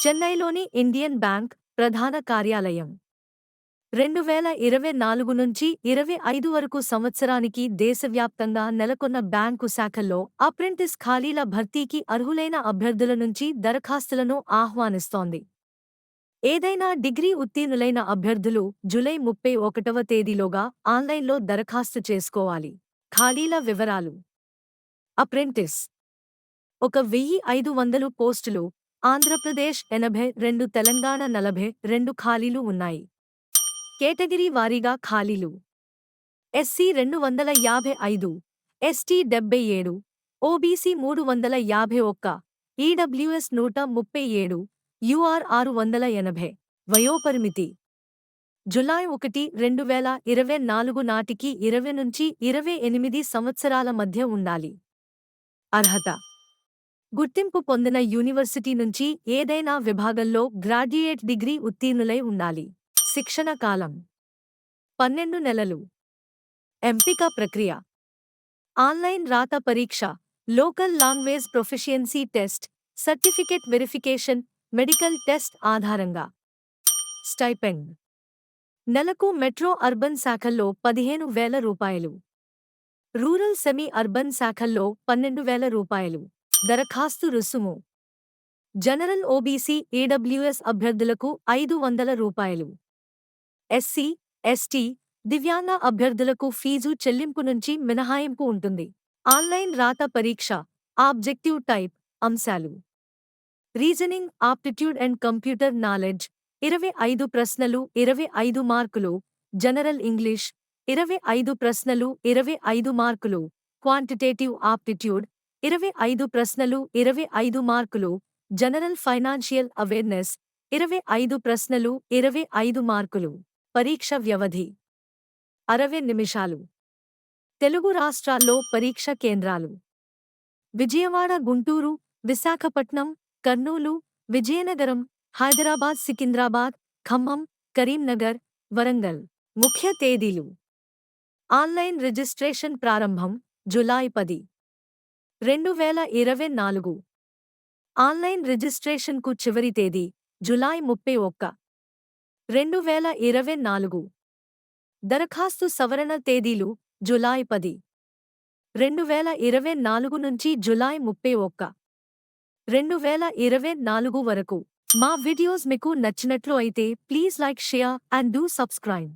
చెన్నైలోని Indian bank ప్రధాన కార్యాలయం 2024 నుంచి 25 వరకు సంవత్సరానికి దేశవ్యాప్తంగా నెలకొన్న బ్యాంకు శాఖల్లో అప్రెంటిస్ ఖాళీల భర్తీకి అర్హులైన అభ్యర్థుల నుంచి దరఖాస్తులను ఆహ్వానిస్తోంది. ఏదైనా డిగ్రీ ఉత్తీర్ణులైన అభ్యర్థులు జూలై 31వ తేదీలోగా ఆన్లైన్లో దరఖాస్తు చేసుకోవాలి. ఖాళీల వివరాలు: అప్రెంటిస్ 1500 పోస్టులు, ఆంధ్రప్రదేశ్ 82, తెలంగాణ 42 ఖాళీలు ఉన్నాయి. కేటగిరీ వారీగా ఖాళీలు: SC 255, ST 77, OBC 351, EWS 137, UR 680. వయోపరిమితి: జూలై 1, 2024 నాటికి 20 నుంచి 28 సంవత్సరాల మధ్య ఉండాలి. అర్హత: గుర్తింపు పొందిన యూనివర్సిటీ నుంచి ఏదైనా విభాగంలో గ్రాడ్యుయేట్ డిగ్రీ ఉత్తీర్ణులై ఉండాలి. శిక్షణ కాలం: 12 నెలలు. ఎంపిక ప్రక్రియ: ఆన్లైన్ రాత పరీక్ష, local language proficiency test, certificate verification, medical test ఆధారంగా. స్టైపెండ్: నెలకు మెట్రో అర్బన్ శాఖల్లో 15,000 రూపాయలు, రూరల్ సెమీ అర్బన్ శాఖల్లో 12,000 రూపాయలు. దరఖాస్తు రుసుము: జనరల్ ఓబీసీ ఈడబ్ల్యూఎస్ అభ్యర్థులకు 500 రూపాయలు. ఎస్సీ, ఎస్టీ, దివ్యాంగ అభ్యర్థులకు ఫీజు చెల్లింపు నుంచి మినహాయింపు ఉంటుంది. ఆన్లైన్ రాత పరీక్ష ఆబ్జెక్టివ్ టైప్ అంశాలు: reasoning aptitude and computer knowledge 25 ప్రశ్నలు 25 మార్కులు, జనరల్ ఇంగ్లీష్ 25 ప్రశ్నలు 25 మార్కులు, క్వాంటిటేటివ్ ఆప్టిట్యూడ్ 25 ప్రశ్నలు 25 మార్కులు, జనరల్ ఫైనాన్షియల్ అవేర్నెస్ 25 ప్రశ్నలు 25 మార్కులు. పరీక్ష వ్యవధి 60 నిమిషాలు. తెలుగు రాష్ట్రాల్లో పరీక్ష కేంద్రాలు: విజయవాడ, గుంటూరు, విశాఖపట్నం, కర్నూలు, విజయనగరం, హైదరాబాద్, సికింద్రాబాద్, ఖమ్మం, కరీంనగర్, వరంగల్. ముఖ్య తేదీలు: ఆన్లైన్ రిజిస్ట్రేషన్ ప్రారంభం జూలై 10, 2024. ఆన్లైన్ రిజిస్ట్రేషన్కు చివరి తేదీ జూలై 31, 2024. దరఖాస్తు సవరణ తేదీలు జూలై 10, 2024 నుంచి జూలై 31, 2024 వరకు. మా వీడియోస్ మీకు నచ్చినట్లు అయితే please like, share and do subscribe.